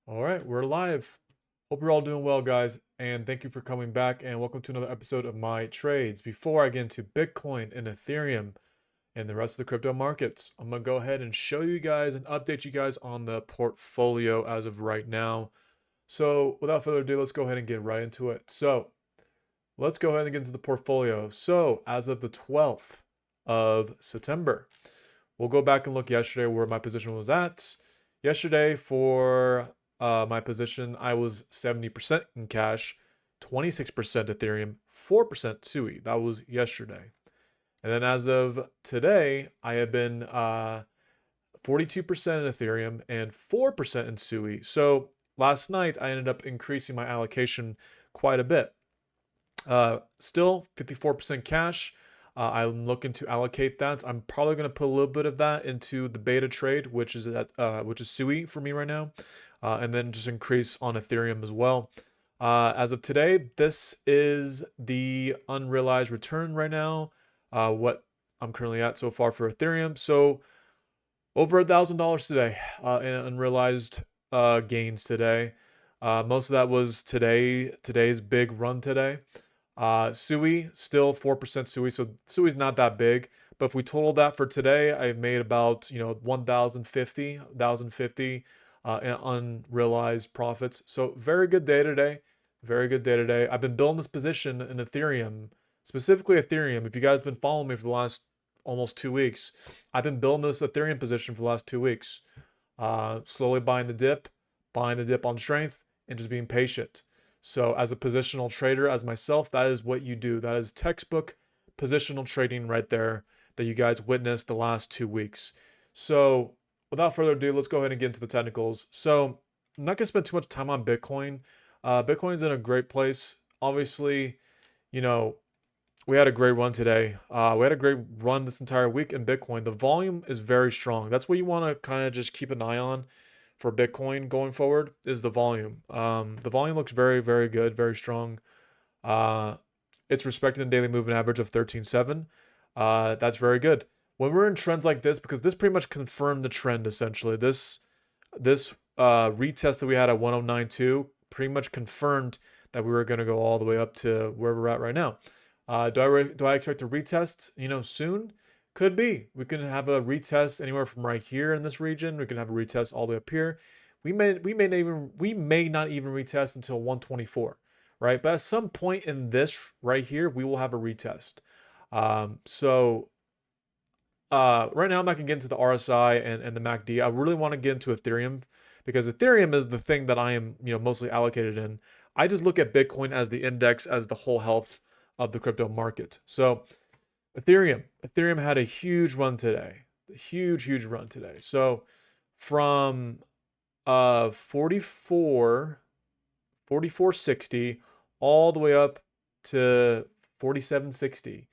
All right, we're live. Hope you're all doing well, guys, and thank you for coming back and welcome to another episode of my trades. Before I get into Bitcoin and Ethereum and the rest of the crypto markets, I'm gonna go ahead and show you guys and update you guys on the portfolio as of right now. So, without further ado, let's go ahead and get right into it. So, let's go ahead and get into the portfolio. So, as of the 12th of September, we'll go back and look yesterday where my position was at. Yesterday, for my position, I was 70% in cash, 26% Ethereum, 4% SUI. That was yesterday. And then as of today, I have been 42% in Ethereum and 4% in SUI. So last night, I ended up increasing my allocation quite a bit. Still 54% cash. I'm looking to allocate that. I'm probably going to put a little bit of that into the beta trade, which is SUI for me right now, and then just increase on Ethereum as well. As of today, this is the unrealized return right now. What I'm currently at so far for Ethereum. So over $1,000 today in unrealized gains today. Most of that was today's big run today. SUI still 4% SUI, so SUI's not that big. But if we total that for today, I made about 1,050 in unrealized profits. So very good day today, very good day today. I've been building this position in Ethereum, specifically Ethereum. If you guys have been following me for the last almost 2 weeks, I've been building this Ethereum position for the last 2 weeks. Slowly buying the dip on strength, and just being patient. So, as a positional trader, as myself, that is what you do. That is textbook positional trading right there that you guys witnessed the last 2 weeks. So, without further ado, let's go ahead and get into the technicals. So, I'm not going to spend too much time on Bitcoin. Bitcoin's in a great place. Obviously, you know, we had a great run today. We had a great run this entire week in Bitcoin. The volume is very strong. That's what you want to kind of just keep an eye on for Bitcoin going forward is the volume. The volume looks very, very good, very strong. Uh, it's respecting the daily moving average of 13.7. That's very good. When we're in trends like this, because this pretty much confirmed the trend essentially. This retest that we had at 1092 pretty much confirmed that we were going to go all the way up to where we're at right now. Do I expect a retest, soon? Could be. We can have a retest anywhere from right here in this region. We can have a retest all the way up here. We may not even retest until 124, right? But at some point in this right here, we will have a retest. Right now I'm not gonna get into the RSI and the MACD. I really want to get into Ethereum because Ethereum is the thing that I am, mostly allocated in. I just look at Bitcoin as the index, as the whole health of the crypto market. So Ethereum had a huge run today, a huge run today. So from 4460 all the way up to 4760.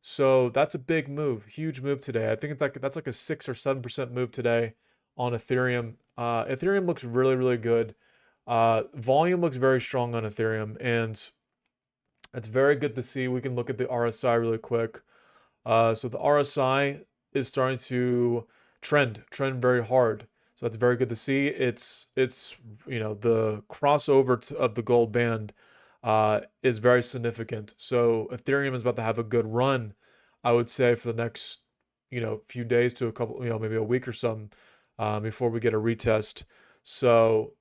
So that's a big move, huge move today. I think that's like a 6 or 7% move today on Ethereum. Ethereum looks really, really good. Volume looks very strong on Ethereum, and it's very good to see. We can look at the RSI really quick. So the RSI is starting to trend very hard. So that's very good to see. It's the crossover of the gold band is very significant. So Ethereum is about to have a good run, I would say, for the next few days to a couple, maybe a week or something before we get a retest. So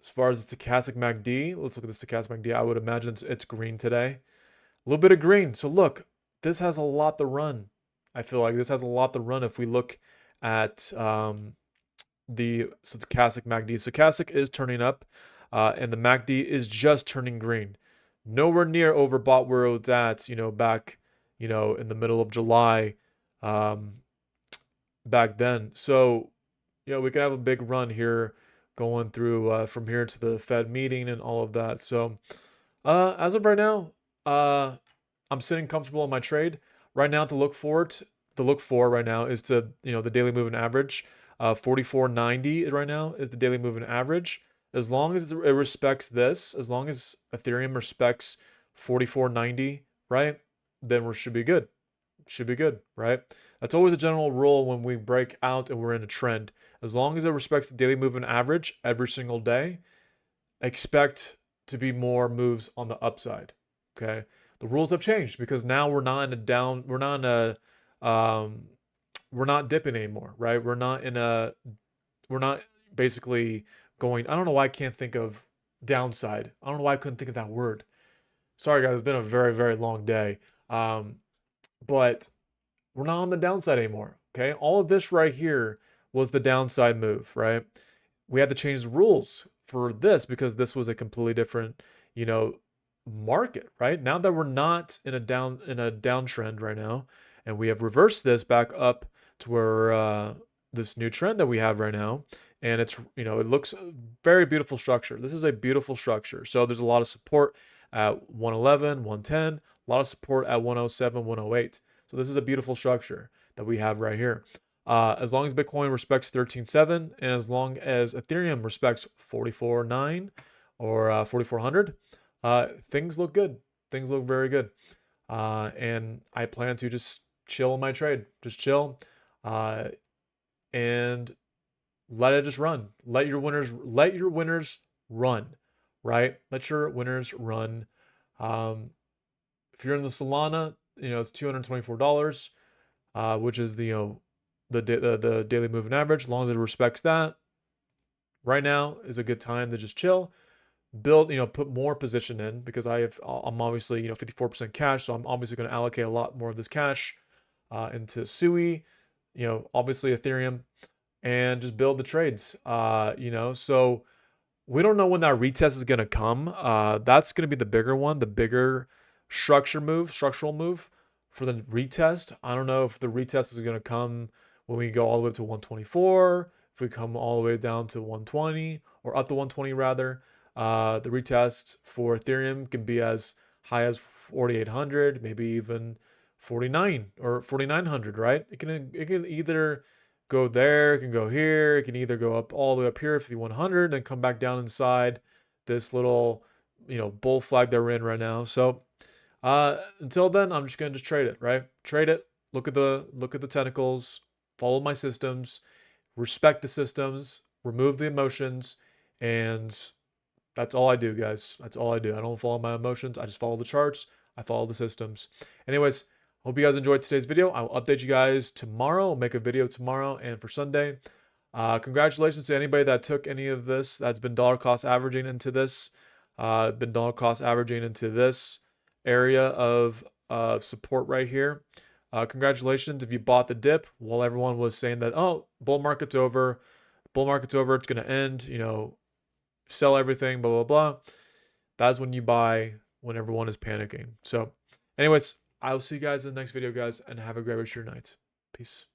as far as the stochastic MACD, let's look at the stochastic MACD. I would imagine it's green today. A little bit of green. So look, this has a lot to run. I feel like this has a lot to run if we look at the stochastic MACD. Stochastic is turning up, and the MACD is just turning green. Nowhere near overbought where it was at, back, in the middle of July, back then. So, we could have a big run here going through from here to the Fed meeting and all of that. So, as of right now, I'm sitting comfortable in my trade. Right now, to look for right now is to the daily moving average. 4490 right now is the daily moving average. As long as it respects this, as long as Ethereum respects 4490, right, then we should be good. should be good, right? That's always a general rule when we break out and we're in a trend. As long as it respects the daily moving average every single day, expect to be more moves on the upside. Okay. The rules have changed because now we're not in a down, um, we're not dipping anymore, right? We're not basically going, I don't know why I can't think of downside. I don't know why I couldn't think of that word. Sorry guys, it's been a very, very long day. Um, but we're not on the downside anymore. Okay. All of this right here was the downside move, right? We had to change the rules for this because this was a completely different, you know, market, right? Now that we're not in a downtrend right now, and we have reversed this back up to where this new trend that we have right now, and it's, you know, it looks very beautiful structure. This is a beautiful structure. So there's a lot of support at 111, 110, a lot of support at 107, 108. So this is a beautiful structure that we have right here. As long as Bitcoin respects 13.7 and as long as Ethereum respects 44.9 or 4,400, things look good. Things look very good. And I plan to just chill in my trade, just chill, and let it just run. Let your winners run, right? Let your winners run. Um, if you're in the Solana, you know, it's $224, which is the, you know, the daily moving average. As long as it respects that, right now is a good time to just chill, build, you know, put more position in because I'm obviously, you know, 54% cash, so I'm obviously going to allocate a lot more of this cash into SUI, you know, obviously Ethereum, and just build the trades. You know, so we don't know when that retest is going to come. That's going to be the bigger one, the bigger structural move for the retest. I don't know if the retest is going to come when we go all the way to 124, if we come all the way down to 120 or up to 120 rather. The retest for Ethereum can be as high as 4,800, maybe even 49 or 4,900, right? It can either go there, it can go here, it can either go up all the way up here, 5,100, then come back down inside this little, you know, bull flag that we're in right now. So until then, I'm just gonna just trade it, right? Trade it, look at the tentacles, follow my systems, respect the systems, remove the emotions, and that's all I do, guys. That's all I do. I don't follow my emotions. I just follow the charts. I follow the systems. Anyways, hope you guys enjoyed today's video. I will update you guys tomorrow. I'll make a video tomorrow and for Sunday. Congratulations to anybody that took any of this that's been dollar cost averaging into this, area of support right here. Congratulations if you bought the dip while everyone was saying that, oh, bull market's over, it's going to end, you know, sell everything, blah, blah, blah. That's when you buy when everyone is panicking. So anyways, I will see you guys in the next video, guys, and have a great rest of your night. Peace.